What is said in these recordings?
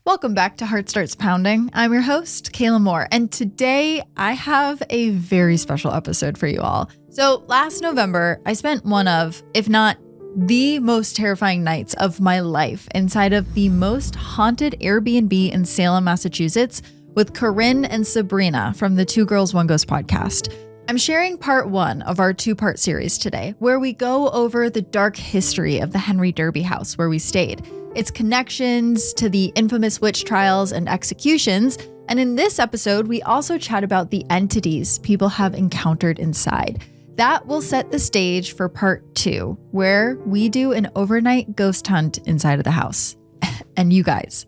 Welcome back to Heart Starts Pounding. I'm your host, Kayla Moore, and today I have a very special episode for you all. So last November, I spent one of, if not the most terrifying nights of my life inside of the most haunted Airbnb in Salem, Massachusetts with Corinne and Sabrina from the Two Girls, One Ghost podcast. I'm sharing part one of our two-part series today, where we go over the dark history of the Henry Derby house where we stayed, its connections to the infamous witch trials and executions, and in this episode, we also chat about the entities people have encountered inside. That will set the stage for part two, where we do an overnight ghost hunt inside of the house. And you guys,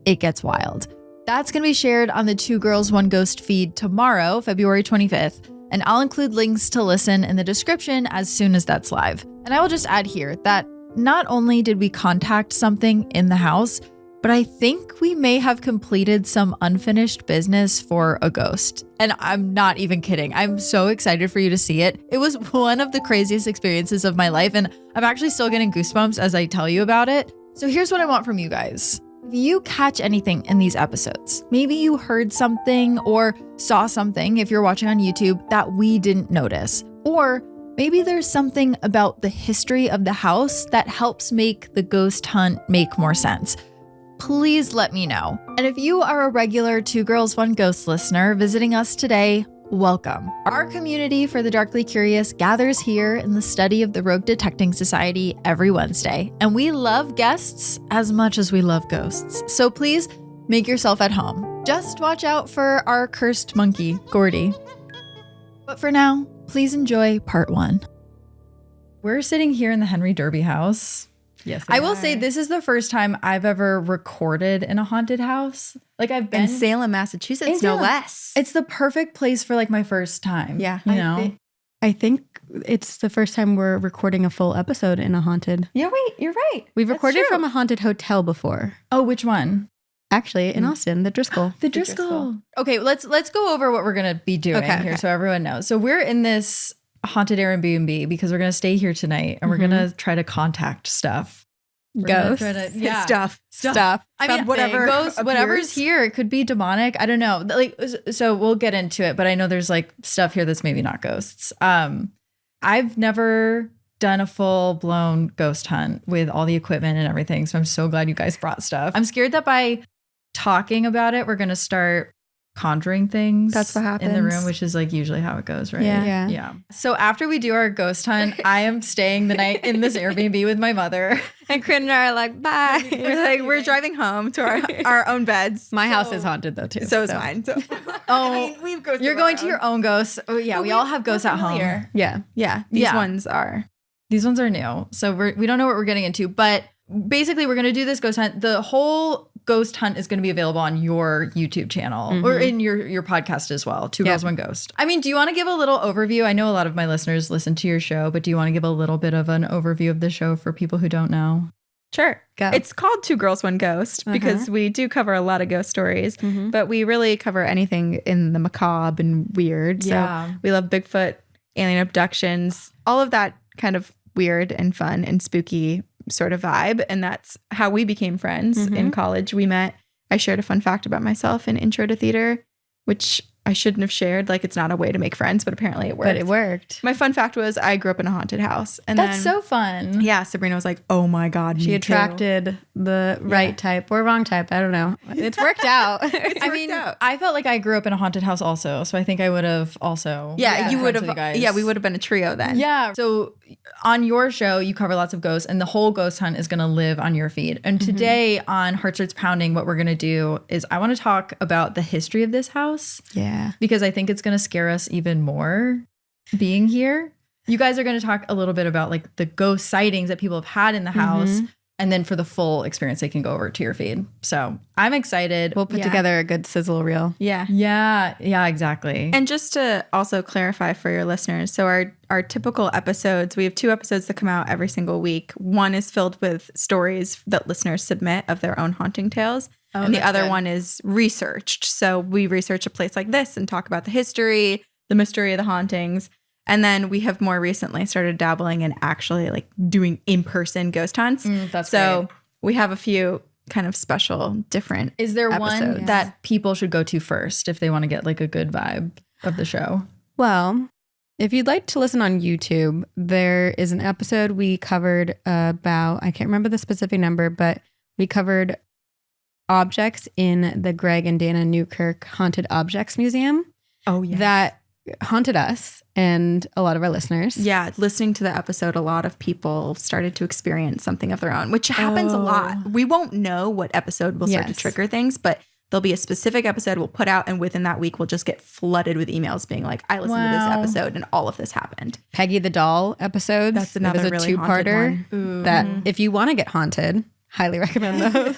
it gets wild. That's going to be shared on the Two Girls, One Ghost feed tomorrow, February 25th. And I'll include links to listen in the description as soon as that's live. And I will just add here that not only did we contact something in the house, but I think we may have completed some unfinished business for a ghost. And I'm not even kidding. I'm so excited for you to see it. It was one of the craziest experiences of my life, and I'm actually still getting goosebumps as I tell you about it. So here's what I want from you guys. If you catch anything in these episodes, maybe you heard something or saw something if you're watching on YouTube that we didn't notice, or maybe there's something about the history of the house that helps make the ghost hunt make more sense, please let me know. And if you are a regular Two Girls, One Ghost listener visiting us today, welcome. Our community for the darkly curious gathers here in the study of the Rogue Detecting Society every Wednesday, and we love guests as much as we love ghosts. So please make yourself at home. Just watch out for our cursed monkey, Gordy. But for now, please enjoy part one. We're sitting here in the Henry Derby house. Yes, I will say this is the first time I've ever recorded in a haunted house. Like I've been in Salem, Massachusetts, no less. It's the perfect place for like my first time. Yeah, you know. I think it's the first time we're recording a full episode in a haunted. Yeah, wait, you're right. We've recorded from a haunted hotel before. Oh, which one? Actually, in Austin, the Driscoll. The Driscoll. Okay, let's go over what we're gonna be doing here so everyone knows. So we're in this haunted Airbnb because we're gonna stay here tonight and we're gonna try to contact stuff. Ghosts. Stuff. I mean, whatever's here. It could be demonic. I don't know. Like, so we'll get into it, but I know there's like stuff here that's maybe not ghosts. I've never done a full blown ghost hunt with all the equipment and everything. So I'm so glad you guys brought stuff. I'm scared that by talking about it, we're going to start conjuring things. That's what happens in the room, which is like usually how it goes, right? Yeah. So after we do our ghost hunt, I am staying the night in this Airbnb with my mother. And Corinne and I are like, bye. We're driving home to our own beds. My house is haunted though too. So is mine. So. We've you're going to your own ghosts. Oh yeah, we all have ghosts at home. Yeah. These ones are new. So we don't know what we're getting into, but basically we're going to do this ghost hunt. The whole ghost hunt is going to be available on your YouTube channel or in your podcast as well. Two Girls, One Ghost. I mean, do you want to give a little overview? I know a lot of my listeners listen to your show, but do you want to give a little bit of an overview of the show for people who don't know? Sure. Go. It's called Two Girls, One Ghost because we do cover a lot of ghost stories, but we really cover anything in the macabre and weird. Yeah. So we love Bigfoot, alien abductions, all of that kind of weird and fun and spooky sort of vibe. And that's how we became friends in college. We met. I shared a fun fact about myself in Intro to Theater, which I shouldn't have shared. Like, it's not a way to make friends, but apparently it worked. But it worked. My fun fact was I grew up in a haunted house. And that's so fun. Yeah. Sabrina was like, oh my God, she attracted the right type or wrong type. I don't know. It's worked out. I felt like I grew up in a haunted house also. So I think I would have also. Yeah, you would have. Yeah, we would have been a trio then. Yeah. So on your show, you cover lots of ghosts and the whole ghost hunt is going to live on your feed. And today on Heart Starts Pounding, what we're going to do is I want to talk about the history of this house. Yeah. Because I think it's going to scare us even more being here. You guys are going to talk a little bit about like the ghost sightings that people have had in the house. And then for the full experience, they can go over to your feed. So I'm excited. We'll put together a good sizzle reel. Yeah, exactly. And just to also clarify for your listeners, so our typical episodes, we have 2 episodes that come out every single week. One is filled with stories that listeners submit of their own haunting tales. And the other one is researched. So we research a place like this and talk about the history, the mystery of the hauntings. And then we have more recently started dabbling in actually like doing in-person ghost hunts. That's so great. We have a few kind of special, different. Is there one episodes. that people should go to first if they want to get like a good vibe of the show? Well, if you'd like to listen on YouTube, there is an episode we covered about, I can't remember the specific number, but we covered objects in the Greg and Dana Newkirk Haunted Objects Museum. Oh, yeah. That haunted us and a lot of our listeners. Yeah, listening to the episode, a lot of people started to experience something of their own, which happens a lot. We won't know what episode will start to trigger things, but there'll be a specific episode we'll put out, and within that week, we'll just get flooded with emails being like, I listened to this episode and all of this happened. Peggy the Doll episodes. That's another really two-parter that if you want to get haunted, highly recommend those.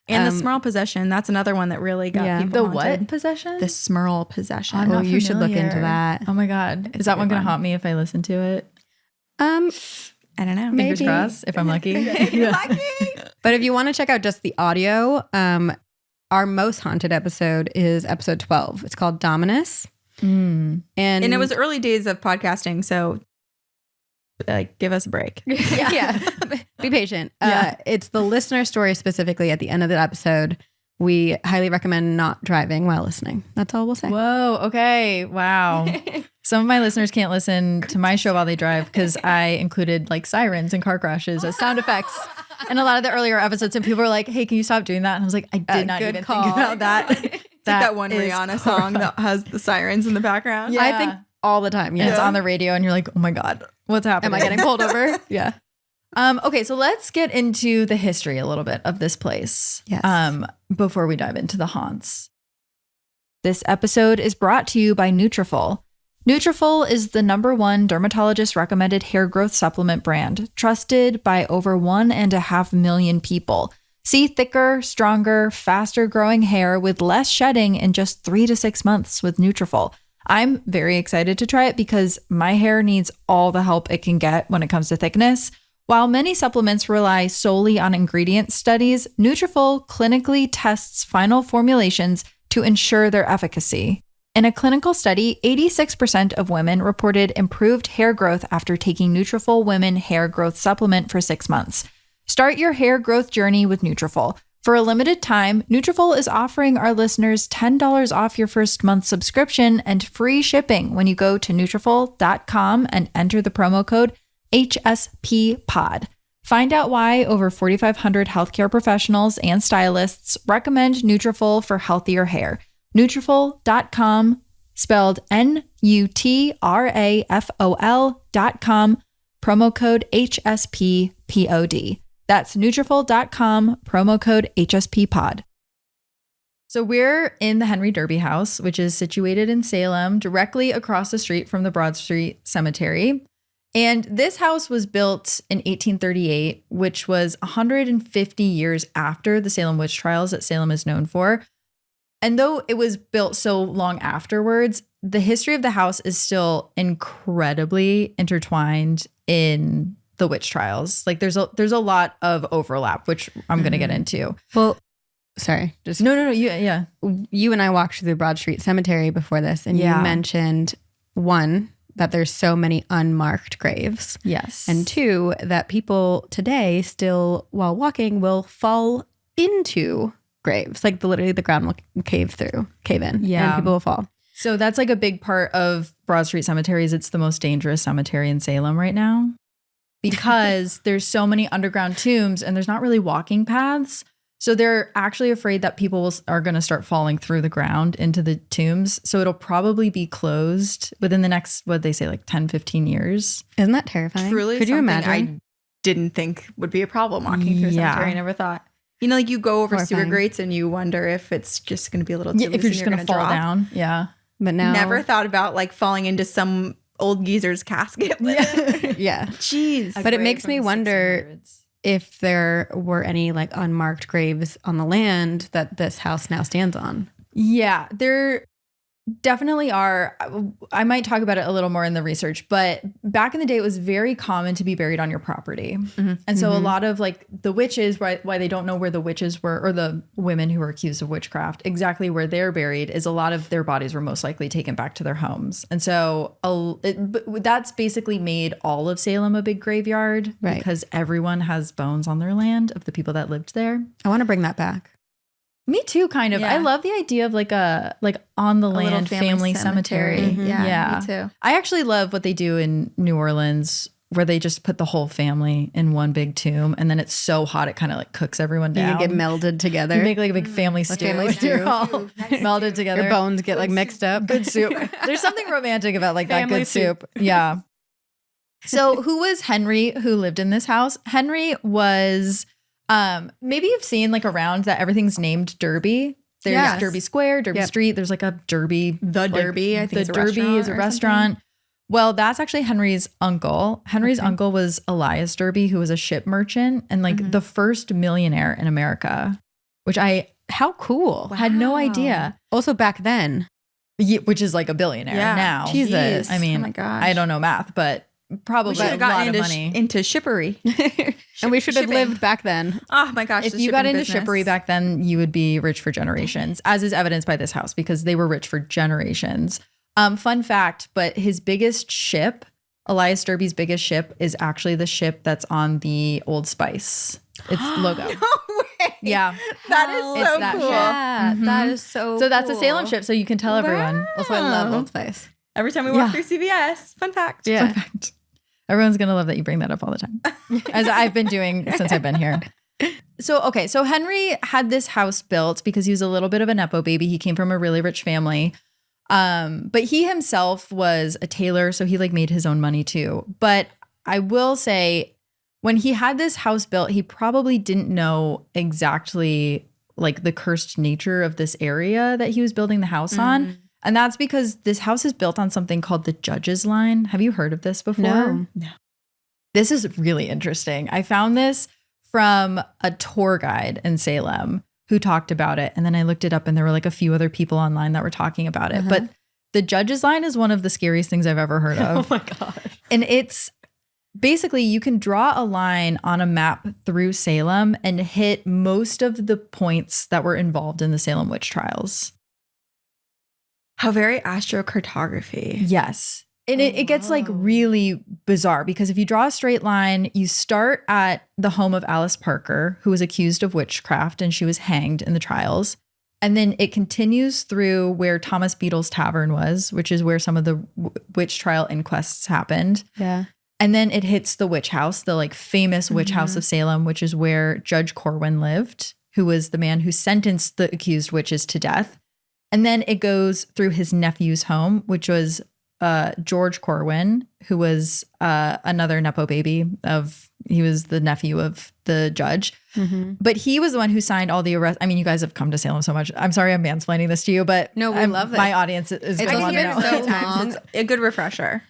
And the Smurl possession, that's another one that really got people The haunted. what possession? The Smurl possession. I'm not you should look into familiar. that. Oh my God. Is that one going to haunt me if I listen to it? I don't know. Fingers Maybe. crossed if I'm lucky. But if you want to check out just the audio, our most haunted episode is episode 12. It's called Dominus. Mm. And it was early days of podcasting, so like give us a break. yeah. Be patient. Yeah. It's the listener story specifically at the end of the episode. We highly recommend not driving while listening. That's all we'll say. Whoa. Okay. Wow. Some of my listeners can't listen to my show while they drive because I included like sirens and car crashes as sound effects in a lot of the earlier episodes. And people were like, hey, can you stop doing that? And I was like, I did not good even call. think about that. That one is Rihanna song that has the sirens in the background. Yeah. I think all the time. And Yeah. it's on the radio and you're like, oh my God, what's happening? Am I getting pulled over? Yeah. Okay, so let's get into the history a little bit of this place. Yes. Before we dive into the haunts. This episode is brought to you by Nutrafol. Nutrafol is the #1 dermatologist recommended hair growth supplement brand, trusted by over 1.5 million people. See thicker, stronger, faster growing hair with less shedding in just 3 to 6 months with Nutrafol. I'm very excited to try it because my hair needs all the help it can get when it comes to thickness. While many supplements rely solely on ingredient studies, Nutrafol clinically tests final formulations to ensure their efficacy. In a clinical study, 86% of women reported improved hair growth after taking Nutrafol Women Hair Growth Supplement for 6 months. Start your hair growth journey with Nutrafol. For a limited time, Nutrafol is offering our listeners $10 off your first month subscription and free shipping when you go to Nutrafol.com and enter the promo code HSPPod. Find out why over 4,500 healthcare professionals and stylists recommend Nutrafol for healthier hair. Nutrafol.com, spelled Nutrafol.com, promo code HSPPOD. That's Nutrafol.com, promo code HSPPod. So we're in the Henry Derby House, which is situated in Salem, directly across the street from the Broad Street Cemetery. And this house was built in 1838, which was 150 years after the Salem Witch Trials that Salem is known for. And though it was built so long afterwards, the history of the house is still incredibly intertwined in the witch trials. Like there's a lot of overlap, which I'm going to get into. Well, sorry. Just No. Yeah. You and I walked through the Broad Street Cemetery before this, and you mentioned, one, that there's so many unmarked graves. Yes. And two, that people today still, while walking, will fall into graves. Like literally the ground will cave in. Yeah. And people will fall. So that's like a big part of Broad Street Cemeteries. It's the most dangerous cemetery in Salem right now because there's so many underground tombs and there's not really walking paths. So they're actually afraid that people are going to start falling through the ground into the tombs. So it'll probably be closed within the next, what they say, like 10, 15 years. Isn't that terrifying? Truly, Could you something imagine? I didn't think would be a problem walking through a cemetery. I never thought. You know, like you go over sewer grates and you wonder if it's just going to be a little too loose if you're just going to fall drop down. Yeah. But now. Never thought about like falling into some old geezer's casket. Yeah. Jeez. But it makes me wonder if there were any like unmarked graves on the land that this house now stands on. Yeah, there Definitely are. I might talk about it a little more in the research, but back in the day, it was very common to be buried on your property. And so a lot of like the witches, why they don't know where the witches were, or the women who were accused of witchcraft, exactly where they're buried, is a lot of their bodies were most likely taken back to their homes. And so that's basically made all of Salem a big graveyard, Right. because everyone has bones on their land of the people that lived there. I want to bring that back. Me too, kind of. Yeah. I love the idea of like on the little land family cemetery. Yeah, me too. I actually love what they do in New Orleans, where they just put the whole family in one big tomb, and then it's so hot it kind of like cooks everyone down. You get melded together. You make like a big family stew. family You're stew. all melded together. Your bones get like mixed up. Good soup. There's something romantic about like that Family good soup. Yeah. So who was Henry who lived in this house? Henry was, maybe you've seen like around that everything's named Derby. There's Yes. Derby Square, Derby Yep. Street. There's like a Derby. The Derby, I think the it's a Derby restaurant is a or restaurant. Well, that's actually Henry's uncle. Henry's uncle was Elias Derby, who was a ship merchant and like the first millionaire in America, which I How cool. had no idea. Also back then. Which is like a billionaire Yeah. now. Jesus. I mean, Oh my gosh. I don't know math, but probably We should a have lot gotten of money. into shippery. And we should have Shipping. lived back then. Oh my gosh. If the you got shipping into business. shippery back then, you would be rich for generations, as is evidenced by this house, because they were rich for generations. Fun fact, but his biggest ship, Elias Derby's biggest ship, is actually the ship that's on the Old Spice. Its logo. No way. Yeah. That is It's so that cool. ship. Yeah, Mhm. that is so So that's a cool. Salem ship, so you can tell everyone. Also, I love Wow. Old Spice. Every time we walk Yeah. through CVS, fun fact. Yeah. Fun fact. Everyone's going to love that you bring that up all the time, as I've been doing since I've been here. So Henry had this house built because he was a little bit of a Nepo baby. He came from a really rich family. But he himself was a tailor, so he like made his own money too. But I will say, when he had this house built, he probably didn't know exactly like the cursed nature of this area that he was building the house on. And that's because this house is built on something called the Judge's Line. Have you heard of this before? No. This is really interesting. I found this from a tour guide in Salem who talked about it. And then I looked it up and there were like a few other people online that were talking about it. But the Judge's Line is one of the scariest things I've ever heard of. Oh my gosh. And it's basically, you can draw a line on a map through Salem and hit most of the points that were involved in the Salem Witch Trials. How very astrocartography. Yes. And it gets like really bizarre because if you draw a straight line, you start at the home of Alice Parker, who was accused of witchcraft and she was hanged in the trials. And then it continues through where Thomas Beadle's Tavern was, which is where some of the witch trial inquests happened. Yeah. And then it hits the witch house, the like famous witch house of Salem, which is where Judge Corwin lived, who was the man who sentenced the accused witches to death. And then it goes through his nephew's home, which was George Corwin, who was another Nepo baby he was the nephew of the judge. But he was the one who signed all the arrests. I mean, you guys have come to Salem so much. I'm sorry I'm mansplaining this to you, but No, we love this. My audience is It's going to want to been know. so Many times. long. It's a good refresher.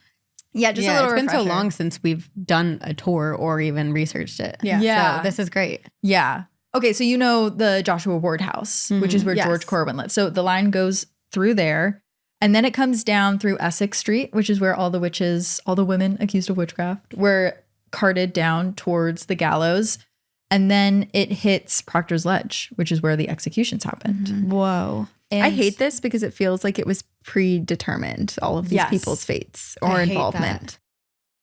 Yeah, just a Yeah, little it's been so refresher. long since we've done a tour or even researched it. Yeah. So this is great. Yeah. Okay, so you know the Joshua Ward house, which is where Yes. George Corwin lived. So the line goes through there, and then it comes down through Essex Street, which is where all the witches, all the women accused of witchcraft, were carted down towards the gallows. And then it hits Proctor's Ledge, which is where the executions happened. Whoa. And I hate this because it feels like it was predetermined, all of these Yes. people's fates or I hate involvement.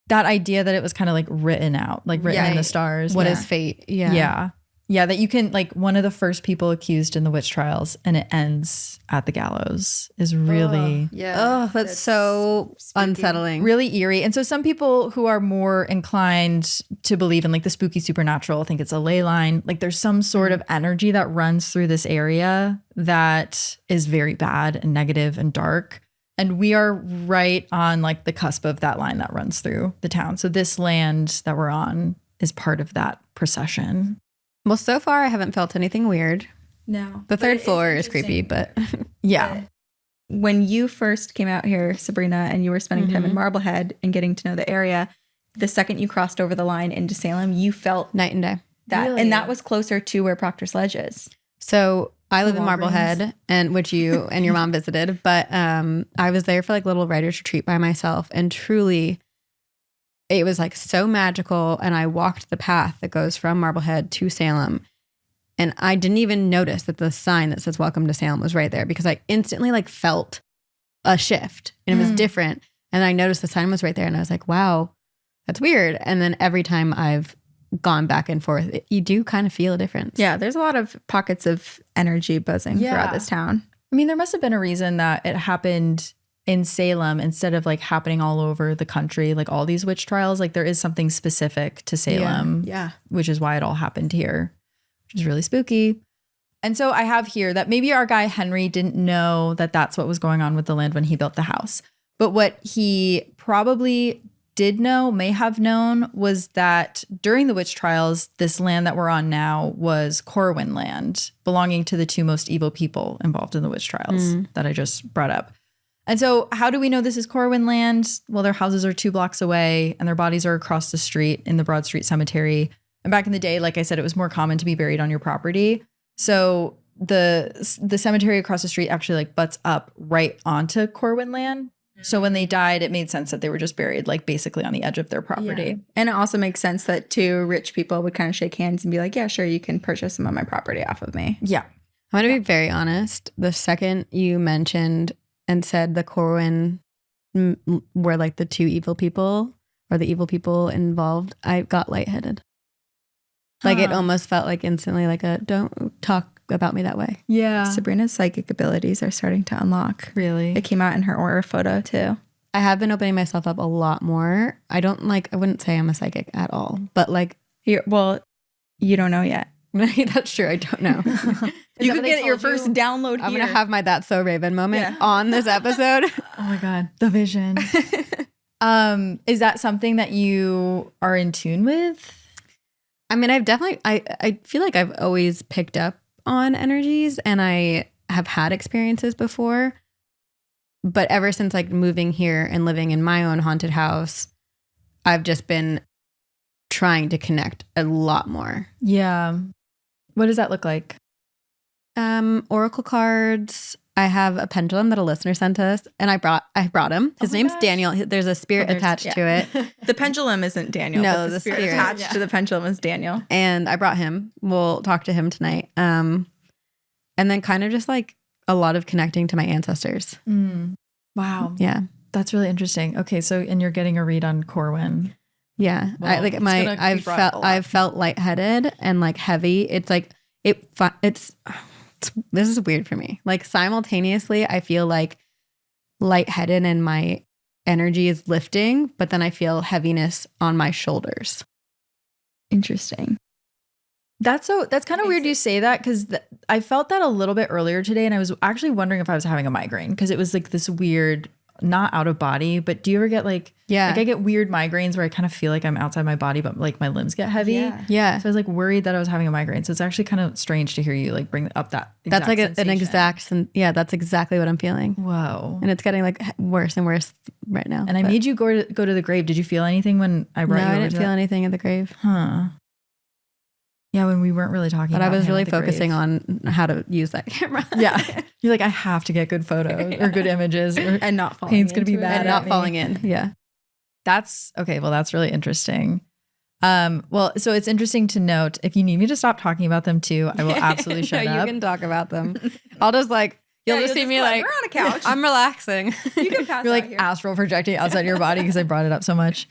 that idea that it was kind of like written out, like written in the Right. stars. What Yeah. is fate? Yeah. Yeah. Yeah, that you can, like, one of the first people accused in the witch trials and it ends at the gallows is really, Yeah. Oh, that's so unsettling. really eerie. And so some people who are more inclined to believe in like the spooky supernatural think it's a ley line. Like there's some sort of energy that runs through this area that is very bad and negative and dark. And we are right on like the cusp of that line that runs through the town. So this land that we're on is part of that procession. Well, so far I haven't felt anything weird. No. The third floor is creepy, but Yeah. When you first came out here, Sabrina, and you were spending time in Marblehead and getting to know the area, the second you crossed over the line into Salem, you felt night and day. that. Really? And that was closer to where Proctor's Ledge is. So I live in Walgreens. Marblehead, and which you and your mom visited, but I was there for like little writer's retreat by myself, and truly it was like so magical. And I walked the path that goes from Marblehead to Salem, and I didn't even notice that the sign that says "Welcome to Salem" was right there, because I instantly like felt a shift, and it was different. And I noticed the sign was right there, and I was like, wow, that's weird. And then every time I've gone back and forth, you do kind of feel a difference. Yeah, there's a lot of pockets of energy buzzing throughout this town. I mean, there must have been a reason that it happened in Salem instead of like happening all over the country, like all these witch trials. Like there is something specific to Salem, which is why it all happened here, which is really spooky. And so I have here that maybe our guy Henry didn't know that that's what was going on with the land when he built the house. But what he probably did know, may have known, was that during the witch trials, this land that we're on now was Corwin land, belonging to the two most evil people involved in the witch trials that I just brought up. And so how do we know this is Corwin land? Well, their houses are 2 blocks away and their bodies are across the street in the Broad Street Cemetery. And back in the day, like I said, it was more common to be buried on your property. So the cemetery across the street actually like butts up right onto Corwin land. So when they died, it made sense that they were just buried like basically on the edge of their property. Yeah. And it also makes sense that 2 rich people would kind of shake hands and be like, yeah, sure, you can purchase some of my property off of me. Yeah. I'm going to be very honest. The second you mentioned and said the Corwin were like the 2 evil people or the evil people involved, I got lightheaded. Like it almost felt like instantly like a don't talk about me that way. Yeah. Sabrina's psychic abilities are starting to unlock. Really? It came out in her aura photo too. I have been opening myself up a lot more. I wouldn't say I'm a psychic at all, but like, You don't know yet. that's true. I don't know. You could get your first download here. I'm going to have my That's So Raven moment on this episode. Oh my God. The vision. Is that something that you are in tune with? I mean, I feel like I've always picked up on energies and I have had experiences before. But ever since like moving here and living in my own haunted house, I've just been trying to connect a lot more. Yeah. What does that look like? Oracle cards. I have a pendulum that a listener sent us, and I brought him. His name's Daniel. There's a spirit attached to it. The pendulum isn't Daniel. No, but the spirit spirit attached to the pendulum is Daniel. And I brought him. We'll talk to him tonight. And then kind of just like a lot of connecting to my ancestors. Wow. Yeah. That's really interesting. Okay. So, and you're getting a read on Corwin. Yeah. Well, I've felt lightheaded and like heavy. It's like, this is weird for me. Like simultaneously, I feel like lightheaded and my energy is lifting, but then I feel heaviness on my shoulders. Interesting. That's kind of weird you say that, because I felt that a little bit earlier today, and I was actually wondering if I was having a migraine, because it was like this weird, not out of body, but do you ever get like I get weird migraines where I kind of feel like I'm outside my body, but like my limbs get heavy. Yeah. So I was like worried that I was having a migraine. So it's actually kind of strange to hear you like bring up that that's like sensation. that's exactly what I'm feeling. Whoa. And it's getting like worse and worse right now. And I made you go to the grave. Did you feel anything when I brought you over? No, I didn't feel anything at the grave. Huh. Yeah, when we weren't really talking but about I was him really at the focusing grave. on how to use that camera. Yeah. You're like, I have to get good photos or good images and not falling paint's going to be into it. bad And at not me. falling in. Yeah. That's okay. Well, that's really interesting. Well, so it's interesting to note, if you need me to stop talking about them too, I will absolutely shut No, up. you can talk about them. I'll just like, you'll just see me like, we're on a couch. I'm relaxing. You can pass You're out like here. astral projecting outside your body because I brought it up so much.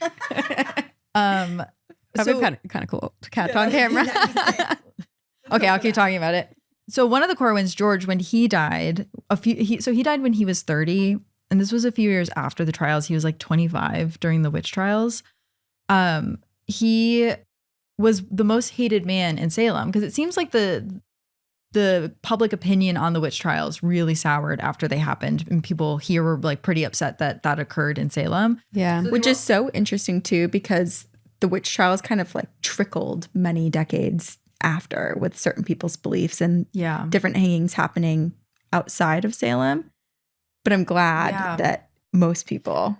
Probably kind of cool to catch on camera. Okay, I'll keep talking about it. So one of the Corwins, George, when he died, he died when he was 30, and this was a few years after the trials. He was like 25 during the witch trials. He was the most hated man in Salem, because it seems like the public opinion on the witch trials really soured after they happened, and people here were like pretty upset that occurred in Salem. Yeah. Which is so interesting too, because the witch trials kind of like trickled many decades after with certain people's beliefs and different hangings happening outside of Salem. But I'm glad that most people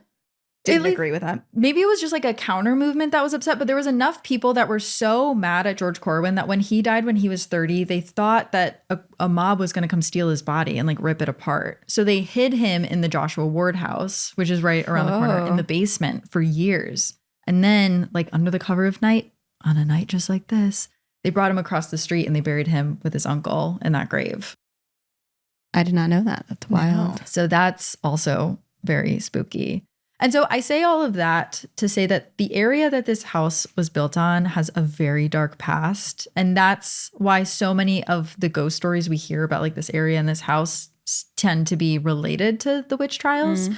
didn't agree with that. Maybe it was just like a counter movement that was upset, but there was enough people that were so mad at George Corwin that when he died when he was 30, they thought that a mob was going to come steal his body and like rip it apart. So they hid him in the Joshua Ward house, which is right around the corner in the basement for years. And then like under the cover of night, on a night just like this, they brought him across the street and they buried him with his uncle in that grave. I did not know that. That's wild. No. So that's also very spooky. And so I say all of that to say that the area that this house was built on has a very dark past. And that's why so many of the ghost stories we hear about like this area and this house tend to be related to the witch trials.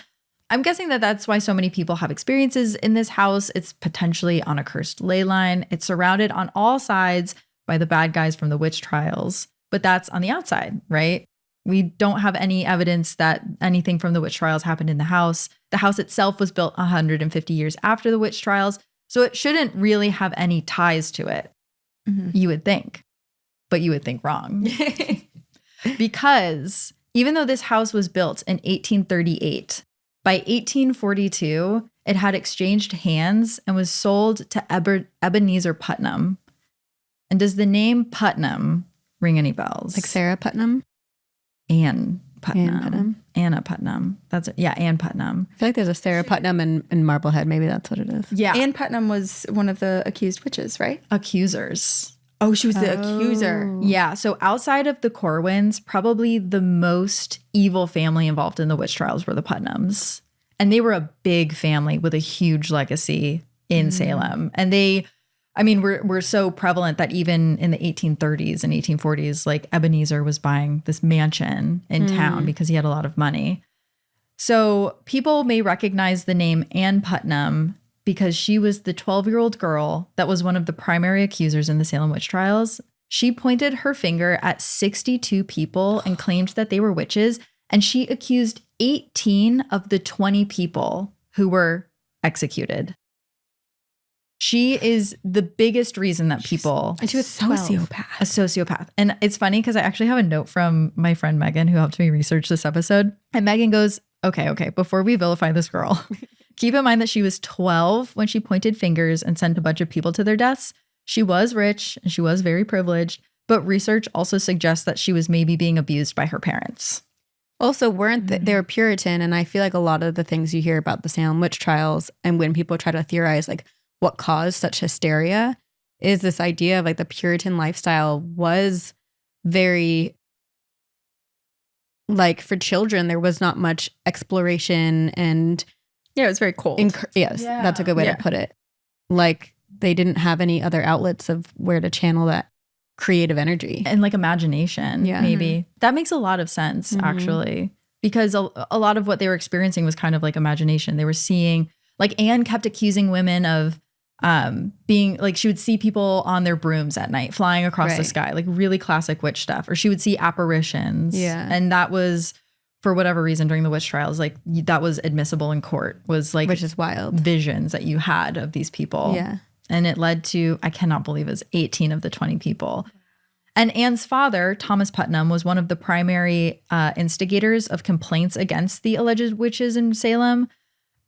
I'm guessing that that's why so many people have experiences in this house. It's potentially on a cursed ley line. It's surrounded on all sides by the bad guys from the witch trials, but that's on the outside, right? We don't have any evidence that anything from the witch trials happened in the house. The house itself was built 150 years after the witch trials, so it shouldn't really have any ties to it, you would think. But you would think wrong. Because even though this house was built in 1838, by 1842, it had exchanged hands and was sold to Ebenezer Putnam. And does the name Putnam ring any bells? Like Sarah Putnam? Anne Putnam. Anna Putnam. That's it. Yeah, Anne Putnam. I feel like there's a Sarah Putnam in Marblehead. Maybe that's what it is. Yeah. Anne Putnam was one of the accused witches, right? Accusers. Oh, she was the accuser. Yeah. So outside of the Corwins, probably the most evil family involved in the witch trials were the Putnams. And they were a big family with a huge legacy in Salem. And we're so prevalent that even in the 1830s and 1840s, like Ebenezer was buying this mansion in town because he had a lot of money. So people may recognize the name Anne Putnam because she was the 12-year-old girl that was one of the primary accusers in the Salem Witch Trials. She pointed her finger at 62 people and claimed that they were witches, and she accused 18 of the 20 people who were executed. She is the biggest reason that people... And she was a sociopath. And it's funny because I actually have a note from my friend Megan who helped me research this episode. And Megan goes, okay, before we vilify this girl, keep in mind that she was 12 when she pointed fingers and sent a bunch of people to their deaths. She was rich and she was very privileged, but research also suggests that she was maybe being abused by her parents. Also, they were Puritan, and I feel like a lot of the things you hear about the Salem Witch Trials and when people try to theorize like what caused such hysteria is this idea of like the Puritan lifestyle was very, like for children, there was not much exploration and... Yeah, it was very cold. That's a good way to put it. Like they didn't have any other outlets of where to channel that creative energy. And like imagination, maybe. That makes a lot of sense, actually, because a lot of what they were experiencing was kind of like imagination. They were seeing, like Anne kept accusing women of being, like she would see people on their brooms at night flying across the sky, like really classic witch stuff. Or she would see apparitions. Yeah. And that was... for whatever reason during the witch trials, like that was admissible in court, was like, which is wild, visions that you had of these people. Yeah. And it led to, I cannot believe it was 18 of the 20 people. And Anne's father, Thomas Putnam, was one of the primary instigators of complaints against the alleged witches in Salem.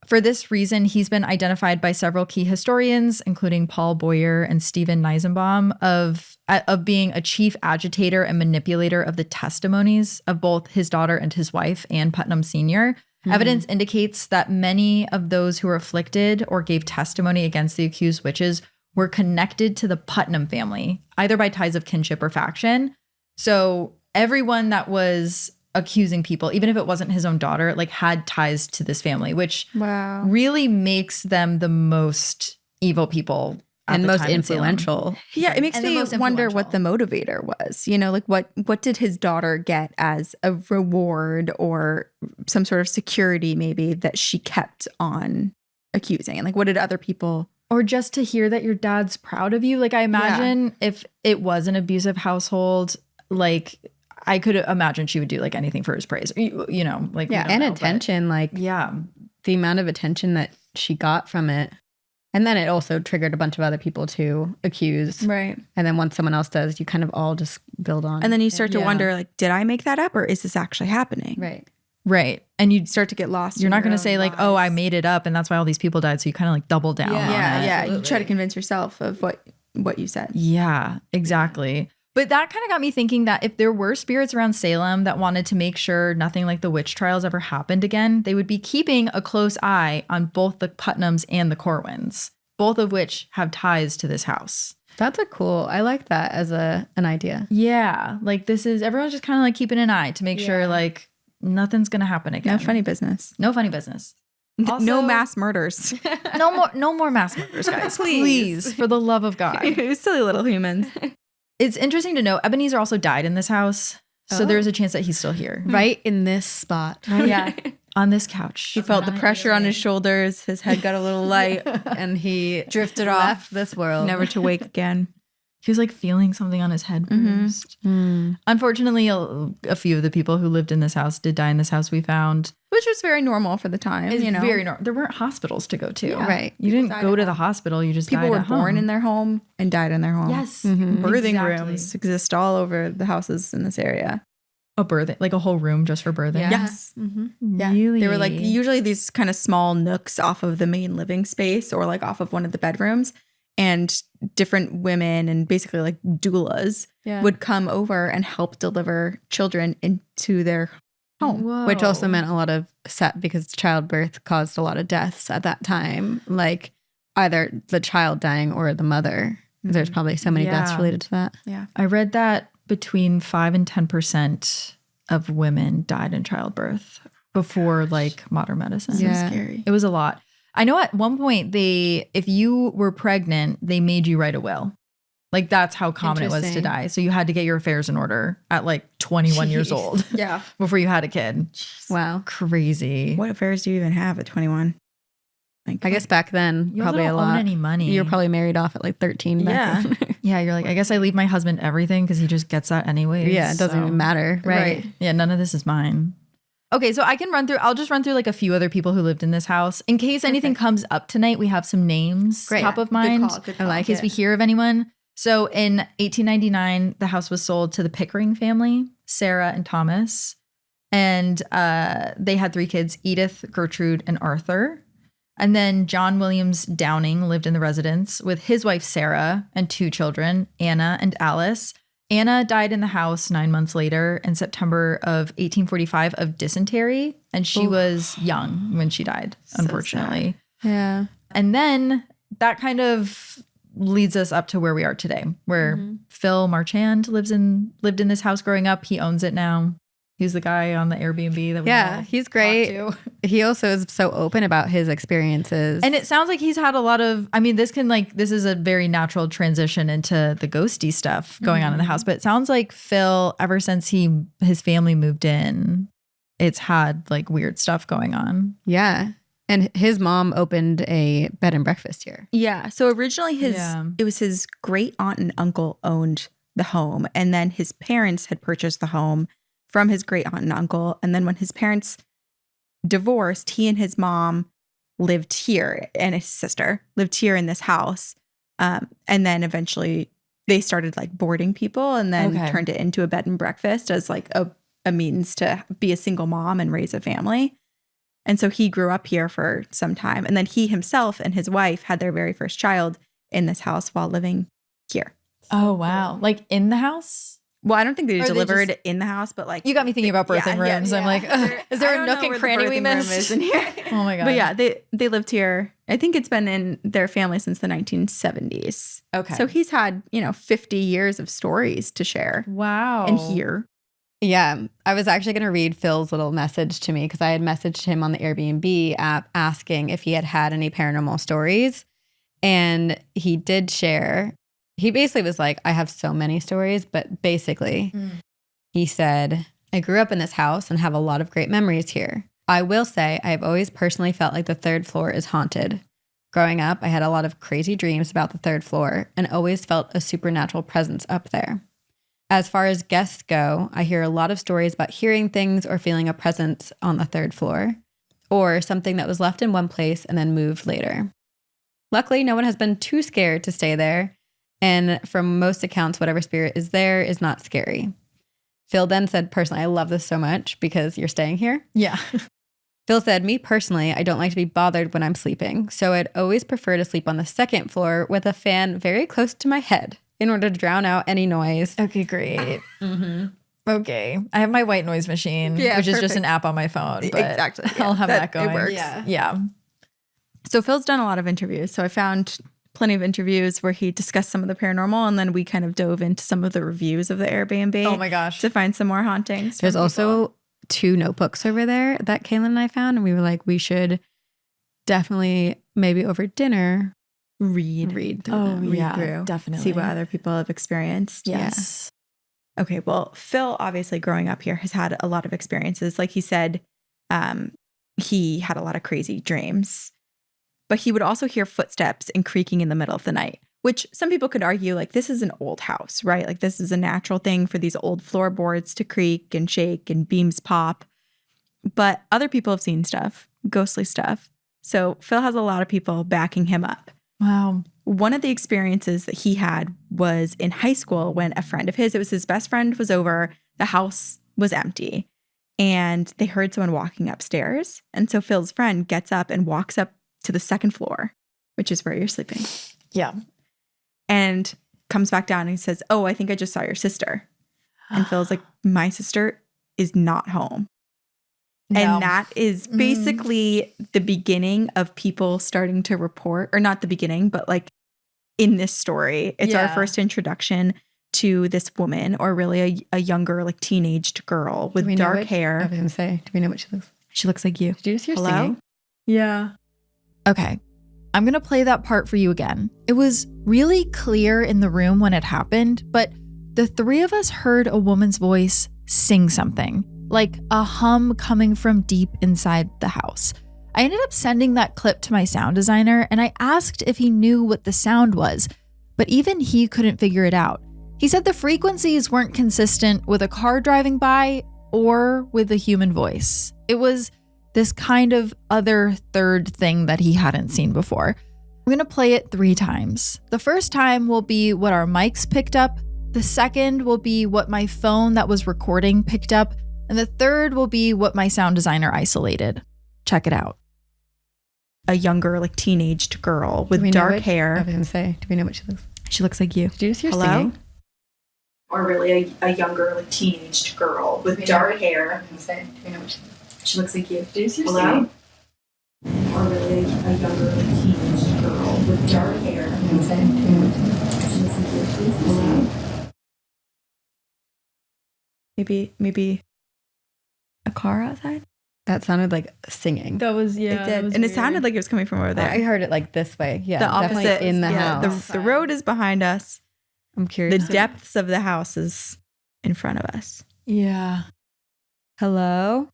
For this reason, he's been identified by several key historians, including Paul Boyer and Stephen Neisenbaum, of being a chief agitator and manipulator of the testimonies of both his daughter and his wife, Anne Putnam Sr. Evidence indicates that many of those who were afflicted or gave testimony against the accused witches were connected to the Putnam family, either by ties of kinship or faction. So everyone that was accusing people, even if it wasn't his own daughter, like had ties to this family, which really makes them the most evil people and most influential. Yeah, it makes me wonder what the motivator was. You know, like what did his daughter get as a reward or some sort of security maybe that she kept on accusing? And like what did other people... Or just to hear that your dad's proud of you. Like I imagine if it was an abusive household, like... I could imagine she would do like anything for his praise, you know, like, and attention, the amount of attention that she got from it. And then it also triggered a bunch of other people to accuse. Right. And then once someone else does, you kind of all just build on. And then you start to wonder, like, did I make that up or is this actually happening? Right. Right. And you start to get lost. You're in not your going to own say like, lives. oh, I made it up and that's why all these people died. So you kind of like double down on it. Yeah. You try to Absolutely. convince yourself of what you said. Yeah, exactly. But that kind of got me thinking that if there were spirits around Salem that wanted to make sure nothing like the witch trials ever happened again, they would be keeping a close eye on both the Putnams and the Corwins, both of which have ties to this house. That's I like that as an idea. Yeah, like everyone's just kind of like keeping an eye to make sure like nothing's going to happen again. No funny business. No funny business. Also, no mass murders. no more mass murders, guys. Please, for the love of God. You silly little humans. It's interesting to know Ebenezer also died in this house. So there's a chance that he's still here. Right in this spot. Yeah. On this couch. He felt the pressure on his shoulders. His head got a little light. And he Drifted left off this world. Never to wake again. He was like feeling something on his head first. Unfortunately, a few of the people who lived in this house did die in this house we found. Which was very normal for the time. It's very normal. There weren't hospitals to go to. Yeah. Right. You didn't go to the hospital. You just People died were at born home. in their home and died in their home. Yes. Birthing Exactly. rooms exist all over the houses in this area. A birthing, like a whole room just for birthing. Yeah. Yes. Yeah. Really? They were like usually these kind of small nooks off of the main living space or like off of one of the bedrooms. And different women and basically like doulas would come over and help deliver children into their home. Whoa. Which also meant a lot of because childbirth caused a lot of deaths at that time. Like either the child dying or the mother. There's probably so many deaths related to that. Yeah. I read that between 5 and 10% of women died in childbirth before like modern medicine. Yeah. Scary. It was a lot. I know at one point if you were pregnant, they made you write a will. Like that's how common it was to Interesting. die. So you had to get your affairs in order at like 21 years old Yeah. before you had a kid. Wow. Crazy. What affairs do you even have at 21? I guess back then, You probably also a don't own lot. any money. You were probably married off at like 13 back then. Yeah, you're like, I guess I leave my husband everything because he just gets that anyways. Yeah, it doesn't so- even matter. Right. Yeah, none of this is mine. Okay, so I'll just run through like a few other people who lived in this house. In case anything comes up tonight, we have some names Great. top of Good mind. call, good I call. like In case we hear of anyone. So in 1899, the house was sold to the Pickering family, Sarah and Thomas. And they had 3 kids, Edith, Gertrude, and Arthur. And then John Williams Downing lived in the residence with his wife, Sarah, and 2 children, Anna and Alice. Anna died in the house 9 months later in September of 1845 of dysentery. And she was young when she died, unfortunately. Yeah. And then that kind of leads us up to where we are today, where Phil Marchand lived in this house growing up. He owns it now. He's the guy on the Airbnb that we all He's great. talk to. He also is so open about his experiences. And it sounds like he's had a lot of, I mean, this is a very natural transition into the ghosty stuff going on in the house. But it sounds like Phil, ever since his family moved in, it's had like weird stuff going on. yeah. And his mom opened a bed and breakfast here. Yeah. So originally Yeah. it was his great aunt and uncle owned the home. And then his parents had purchased the home from his great aunt and uncle. And then when his parents divorced, he and his mom lived here and his sister lived here in this house. And then eventually they started like boarding people and then turned it into a bed and breakfast as like a means to be a single mom and raise a family. And so he grew up here for some time. And then he himself and his wife had their very first child in this house while living here. Oh, wow. Like in the house? Well, I don't think they Or they delivered just- in the house, but like You got me thinking about birthing Yeah, rooms. yeah, I'm like, yeah. is there I a don't nook know and where the cranny we birthing room missed? is in here. Oh my God. But yeah, they lived here. I think it's been in their family since the 1970s. Okay. So he's had, 50 years of stories to share Wow. and hear. Yeah. I was actually going to read Phil's little message to me because I had messaged him on the Airbnb app asking if he had any paranormal stories. And he did share. He basically was like, I have so many stories, but basically he said, I grew up in this house and have a lot of great memories here. I will say I have always personally felt like the 3rd floor is haunted. Growing up, I had a lot of crazy dreams about the 3rd floor and always felt a supernatural presence up there. As far as guests go, I hear a lot of stories about hearing things or feeling a presence on the 3rd floor, or something that was left in one place and then moved later. Luckily, no one has been too scared to stay there, and from most accounts, whatever spirit is there is not scary. Phil then said, personally, I love this so much because you're staying here. Yeah. Phil said, me personally, I don't like to be bothered when I'm sleeping. So I'd always prefer to sleep on the second floor with a fan very close to my head in order to drown out any noise. Okay, great. Okay. I have my white noise machine, Yeah, which is just perfect. an app on my phone. But Exactly. Yeah, I'll have that it going. works. Yeah. So Phil's done a lot of interviews. So I found plenty of interviews where he discussed some of the paranormal, and then we kind of dove into some of the reviews of the Airbnb. Oh my gosh. To find some more hauntings. There's from also 2 notebooks over there that Kaylin and I found. And we were like, we should definitely maybe over dinner read through them. read through. Definitely. See what other people have experienced. Yes. Yeah. Okay. Well, Phil, obviously growing up here, has had a lot of experiences. Like he said, he had a lot of crazy dreams, but he would also hear footsteps and creaking in the middle of the night, which some people could argue like this is an old house, right? Like this is a natural thing for these old floorboards to creak and shake and beams pop. But other people have seen stuff, ghostly stuff. So Phil has a lot of people backing him up. Wow. One of the experiences that he had was in high school when a friend of his, it was his best friend, was over. The house was empty and they heard someone walking upstairs. And so Phil's friend gets up and walks up to the second floor, which is where you're sleeping, Yeah. and comes back down and he says, "Oh, I think I just saw your sister." And Phil's like, "My sister is not home." No. And that is basically the beginning of people starting to report, or not the beginning, but like in this story, it's our Yeah. first introduction to this woman, or really a younger, like teenaged girl with Do we know dark what- hair. I was going to say, do we know what she looks like? She looks like you. Did you just hear Hello? singing? Yeah. Okay. I'm going to play that part for you again. It was really clear in the room when it happened, but the 3 of us heard a woman's voice sing something, like a hum coming from deep inside the house. I ended up sending that clip to my sound designer and I asked if he knew what the sound was, but even he couldn't figure it out. He said the frequencies weren't consistent with a car driving by or with a human voice. It was this kind of other third thing that he hadn't seen before. I'm going to play it 3 times. The first time will be what our mics picked up. The second will be what my phone that was recording picked up. And the third will be what my sound designer isolated. Check it out. A younger, like teenaged girl Do with we know dark what- I hair. was going to say, do we know what she looks like? She looks like you. Did you just hear Hello? singing? Or really a younger, like teenaged girl with dark hair. I was going to say, do we know what she looks like? She looks like you. Did you just hear Hello? singing? Or really a younger, like teenaged girl with dark hair. I was going to say, do we know what she looks like? She looks like you. Hello? Maybe a car outside? That sounded like singing. That was, it did. And it sounded like it was coming from over there. I heard it like this way. Yeah, the definitely opposite. in the yeah, house. The road is behind us. I'm The curious. depths of the house is in front of us. Yeah. Hello?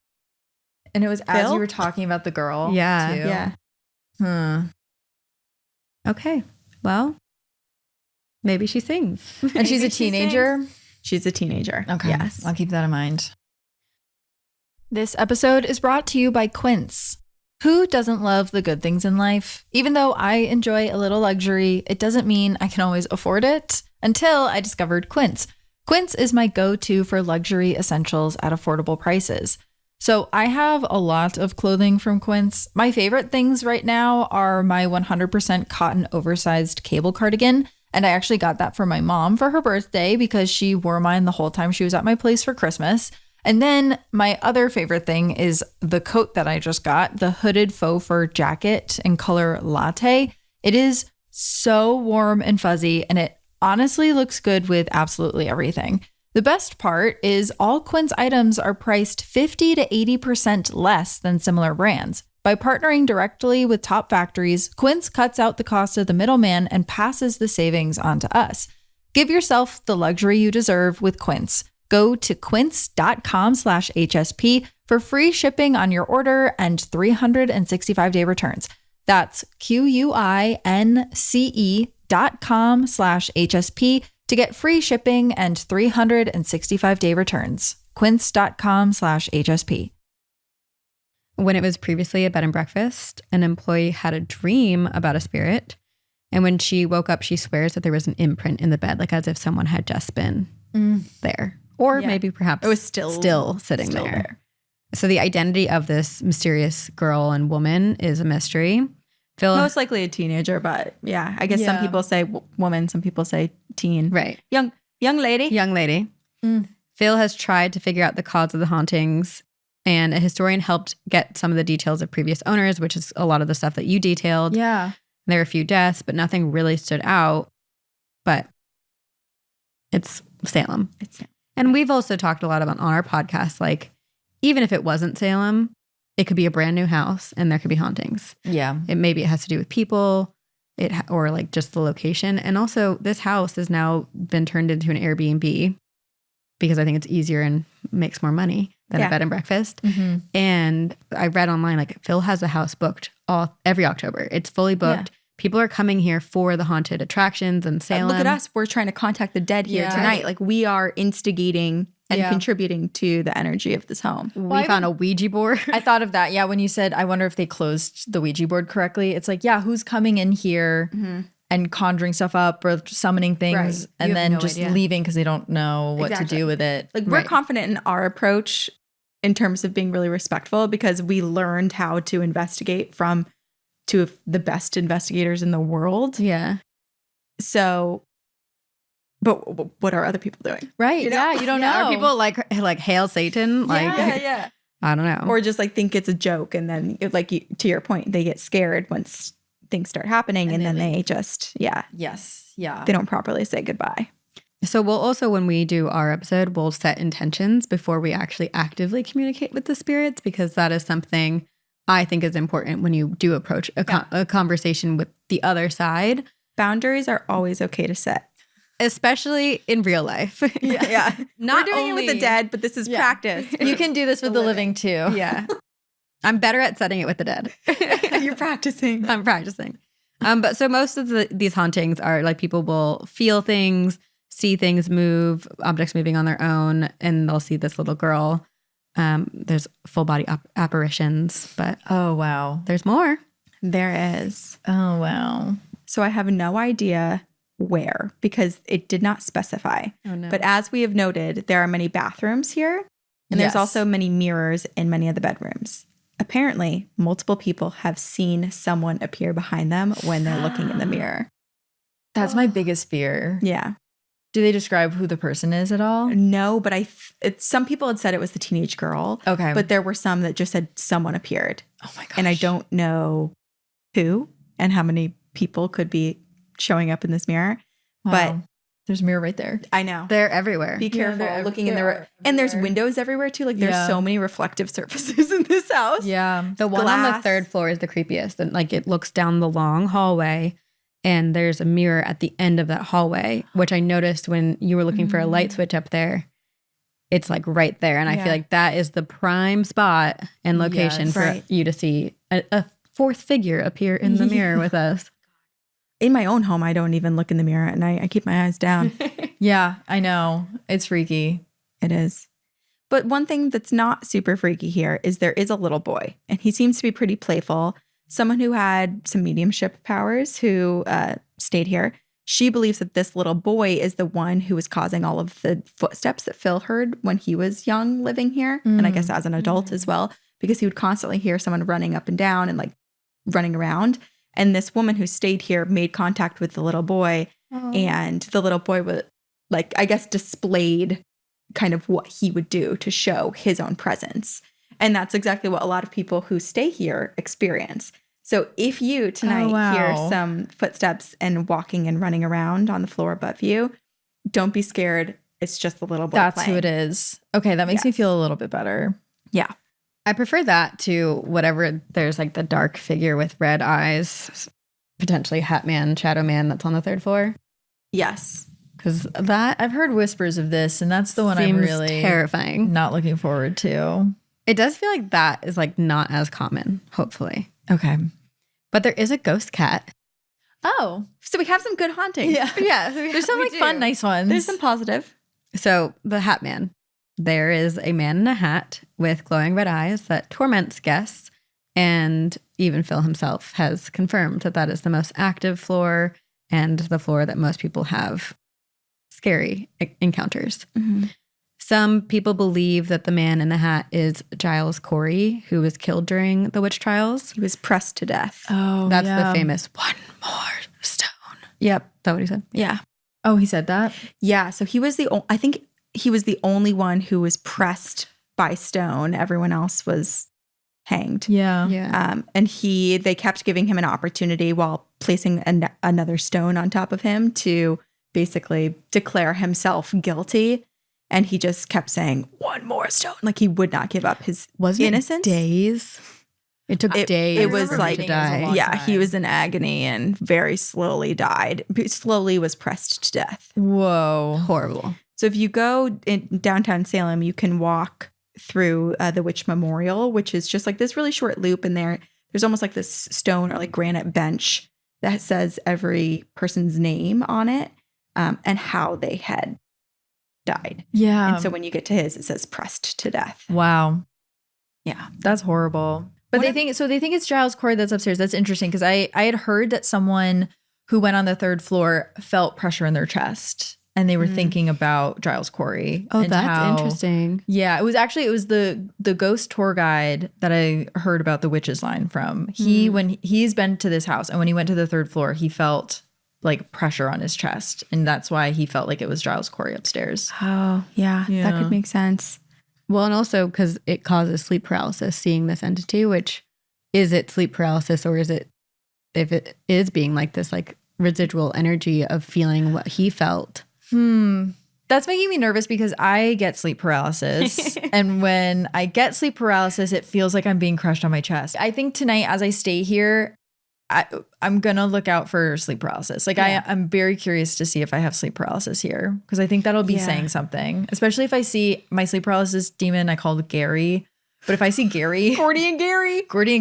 And it was as Phil? you were talking about the girl. Yeah. Too. Yeah. Hmm. Okay. Well, maybe she sings. And she's a Maybe she teenager. She's a teenager. Okay. Yes. I'll keep that in mind. This episode is brought to you by Quince. Who doesn't love the good things in life? Even though I enjoy a little luxury, it doesn't mean I can always afford it until I discovered Quince. Quince is my go-to for luxury essentials at affordable prices. So I have a lot of clothing from Quince. My favorite things right now are my 100% cotton oversized cable cardigan. And I actually got that for my mom for her birthday because she wore mine the whole time she was at my place for Christmas. And then my other favorite thing is the coat that I just got, the hooded faux fur jacket in color latte. It is so warm and fuzzy, and it honestly looks good with absolutely everything. The best part is all Quince items are priced 50 to 80% less than similar brands. By partnering directly with top factories, Quince cuts out the cost of the middleman and passes the savings on to us. Give yourself the luxury you deserve with Quince. Go to quince.com/HSP for free shipping on your order and 365-day returns. That's QUINCE.com/HSP to get free shipping and 365-day returns. Quince.com/HSP. When it was previously a bed and breakfast, an employee had a dream about a spirit. And when she woke up, she swears that there was an imprint in the bed, like as if someone had just been there. or maybe perhaps it was still sitting there. So the identity of this mysterious girl and woman is a mystery. Phil, most likely a teenager, but yeah, I guess some people say woman, some people say teen. Right. Young lady. Young lady. Phil has tried to figure out the cause of the hauntings, and a historian helped get some of the details of previous owners, which is a lot of the stuff that you detailed. Yeah. There were a few deaths, but nothing really stood out. But it's Salem. And we've also talked a lot about on our podcast, like, even if it wasn't Salem, it could be a brand new house and there could be hauntings. Yeah. Maybe it has to do with people or like just the location. And also this house has now been turned into an Airbnb because I think it's easier and makes more money than a bed and breakfast. Mm-hmm. And I read online, like, Phil has a house booked every October. It's fully booked. Yeah. People are coming here for the haunted attractions in Salem. Look at us. We're trying to contact the dead here tonight. Like, we are instigating and contributing to the energy of this home. We found a Ouija board. I thought of that. Yeah. When you said, I wonder if they closed the Ouija board correctly. It's like, yeah, who's coming in here and conjuring stuff up or summoning things and then just leaving because they don't know what to do with it. Like, we're confident in our approach in terms of being really respectful because we learned how to investigate from two of the best investigators in the world. Yeah. So, but what are other people doing? Right. You know? Yeah. You don't know. Are people like hail Satan? Like, yeah. I don't know. Or just like think it's a joke. And then to your point, they get scared once things start happening. And then they just, Yes. Yeah. They don't properly say goodbye. So we'll also, when we do our episode, we'll set intentions before we actually actively communicate with the spirits, because that is something I think is important when you do approach a conversation with the other side. Boundaries are always okay to set. Especially in real life. Yeah. Not We're doing it with the dead, but this is practice. You can do this with the living too. Yeah. I'm better at setting it with the dead. You're practicing. I'm practicing. But so most of these hauntings are like people will feel things, see things move, objects moving on their own, and they'll see this little girl. There's full body apparitions, but oh wow, there's more. There is. Oh wow. So I have no idea where because it did not specify. Oh no. But as we have noted, there are many bathrooms here, and there's also many mirrors in many of the bedrooms. Apparently, multiple people have seen someone appear behind them when they're looking in the mirror. That's my biggest fear. Yeah. Do they describe who the person is at all? No, but some people had said it was the teenage girl. Okay. But there were some that just said someone appeared. Oh my gosh. And I don't know who and how many people could be showing up in this mirror. Wow. But there's a mirror right there. I know. They're everywhere. Be careful looking in everywhere. and there's windows everywhere too. Like there's so many reflective surfaces in this house. Yeah. The one on the third floor is the creepiest. And like it looks down the long hallway and there's a mirror at the end of that hallway, which I noticed when you were looking for a light switch up there. It's like right there. And I feel like that is the prime spot and location for you to see a fourth figure appear in the mirror with us. In my own home, I don't even look in the mirror at night. I keep my eyes down. Yeah, I know. It's freaky. It is. But one thing that's not super freaky here is there is a little boy, and he seems to be pretty playful. Someone who had some mediumship powers who stayed here. She believes that this little boy is the one who was causing all of the footsteps that Phil heard when he was young living here. And I guess as an adult as well, because he would constantly hear someone running up and down and like running around. And this woman who stayed here made contact with the little boy. And the little boy was like, I guess, displayed kind of what he would do to show his own presence. And that's exactly what a lot of people who stay here experience. So if you tonight hear some footsteps and walking and running around on the floor above you, don't be scared. It's just the little boy That's playing. who it is. Okay, that makes me feel a little bit better. Yeah. I prefer that to whatever there's like the dark figure with red eyes, potentially Hat Man, Shadow Man that's on the third floor. Yes. Because that I've heard whispers of this, and that's the one I'm seems really terrifying. not looking forward to. It does feel like that is like not as common, hopefully. Okay. But there is a ghost cat. Oh, so we have some good hauntings. Yeah. There's some like fun, nice ones. There's some positive. So the Hat Man. There is a man in a hat with glowing red eyes that torments guests. And even Phil himself has confirmed that that is the most active floor and the floor that most people have scary encounters. Some people believe that the man in the hat is Giles Corey, who was killed during the witch trials. He was pressed to death. Oh, That's the famous one more stone. Yep. Is that what he said? Yeah. Oh, he said that? Yeah. So he was I think he was the only one who was pressed by stone. Everyone else was hanged. Yeah. Yeah. And they kept giving him an opportunity while placing another stone on top of him to basically declare himself guilty. And he just kept saying, one more stone. Like he would not give up his innocence. Days? It took days. It was for him like, to die. yeah, he was in agony and very slowly died. Slowly was pressed to death. Whoa. Horrible. So if you go in downtown Salem, you can walk through the Witch Memorial, which is just like this really short loop in there. There's almost like this stone or like granite bench that says every person's name on it and how they had died. Yeah. And so when you get to his, it says pressed to death. Wow. Yeah. That's horrible. But they think it's Giles Corey that's upstairs. That's interesting because I had heard that someone who went on the third floor felt pressure in their chest and they were thinking about Giles Corey. Oh, and that's interesting. Yeah, it was the ghost tour guide that I heard about the witches line from. When he's been to this house and when he went to the third floor, he felt like pressure on his chest. And that's why he felt like it was Giles Corey upstairs. Oh, yeah. Yeah. That could make sense. Well, and also because it causes sleep paralysis, seeing this entity, which is it sleep paralysis or is it, if it is being like this, like residual energy of feeling what he felt? That's making me nervous because I get sleep paralysis. And when I get sleep paralysis, it feels like I'm being crushed on my chest. I think tonight as I stay here, I'm going to look out for sleep paralysis. Like I'm very curious to see if I have sleep paralysis here because I think that'll be saying something, especially if I see my sleep paralysis demon I called Gary. But if I see Gary, Gordy and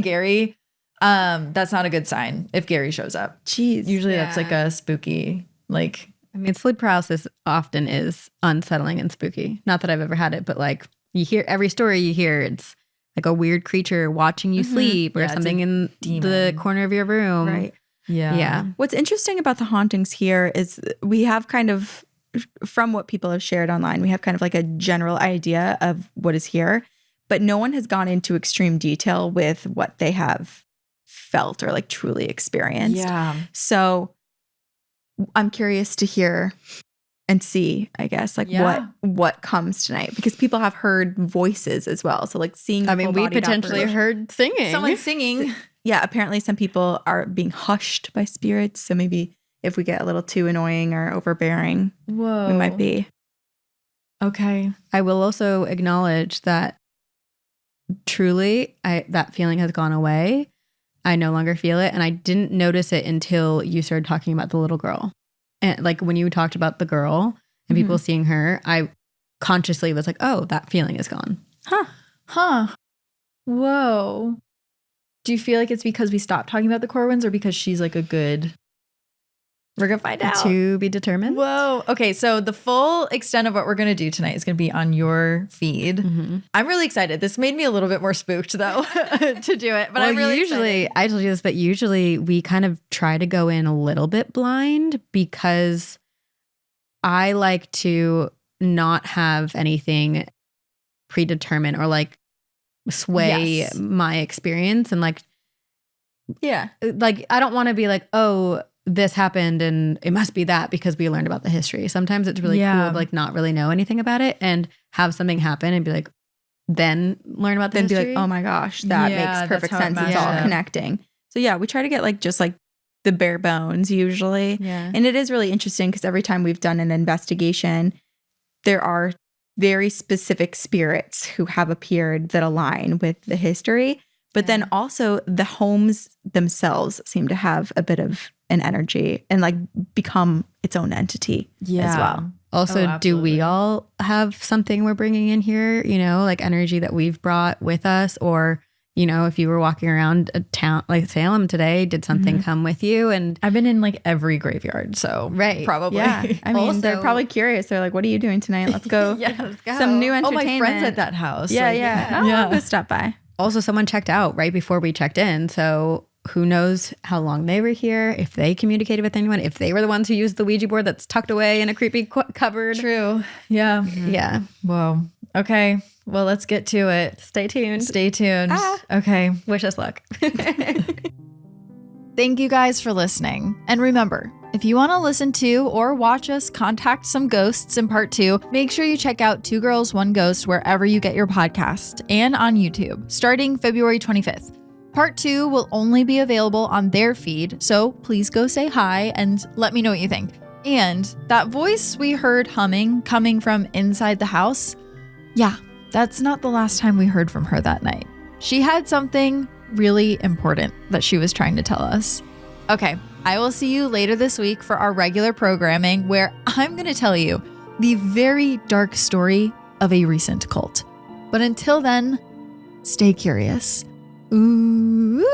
Gary, that's not a good sign if Gary shows up. Jeez. Usually that's like a spooky, like. I mean, sleep paralysis often is unsettling and spooky. Not that I've ever had it, but like you hear every story you hear, it's like a weird creature watching you sleep or something in the corner of your room. Right. Yeah. Yeah. What's interesting about the hauntings here is we have kind of, from what people have shared online, we have kind of like a general idea of what is here, but no one has gone into extreme detail with what they have felt or like truly experienced. Yeah. So I'm curious to hear and see, I guess, like what comes tonight because people have heard voices as well. So like seeing, we potentially heard singing. Someone singing. Yeah. Apparently some people are being hushed by spirits. So maybe if we get a little too annoying or overbearing, we might be. Okay. I will also acknowledge that truly that feeling has gone away. I no longer feel it. And I didn't notice it until you started talking about the little girl. And like when you talked about the girl and people seeing her, I consciously was like, oh, that feeling is gone. Huh. Whoa. Do you feel like it's because we stopped talking about the Corwins or because she's like a good... We're going to find out. To be determined. Whoa. Okay, so the full extent of what we're going to do tonight is going to be on your feed. I'm really excited. This made me a little bit more spooked, though, to do it. But I'm really excited. I told you this, but usually we kind of try to go in a little bit blind because I like to not have anything predetermined or like sway my experience. And like, like I don't want to be like, oh, this happened and it must be that because we learned about the history. Sometimes it's really cool to like not really know anything about it and have something happen and be like, then learn about the history. Be like, oh my gosh, that makes perfect sense. It's all connecting. So yeah, we try to get like just like the bare bones usually. Yeah. And it is really interesting because every time we've done an investigation, there are very specific spirits who have appeared that align with the history. But then also the homes themselves seem to have a bit of an energy and like become its own entity as well. Also, do we all have something we're bringing in here, you know, like energy that we've brought with us? Or, you know, if you were walking around a town like Salem today, did something come with you? And I've been in like every graveyard. So probably. Yeah. I mean, Also, they're probably curious. They're like, what are you doing tonight? Let's go. let's go. Some new Oh, entertainment. my friend's at that house. Yeah, Like, yeah. I'll go stop by. Also, someone checked out right before we checked in. So who knows how long they were here, if they communicated with anyone, if they were the ones who used the Ouija board that's tucked away in a creepy cupboard. True. Yeah. Yeah. Whoa. Okay. Well, let's get to it. Stay tuned. Stay tuned. Okay. Wish us luck. Thank you guys for listening. And remember, if you want to listen to or watch us contact some ghosts in part 2, make sure you check out 2 Girls, 1 Ghost wherever you get your podcast and on YouTube, starting February 25th. Part 2 will only be available on their feed, so please go say hi and let me know what you think. And that voice we heard humming coming from inside the house, yeah, that's not the last time we heard from her that night. She had something really important that she was trying to tell us. Okay, I will see you later this week for our regular programming where I'm going to tell you the very dark story of a recent cult. But until then, stay curious. Ooh.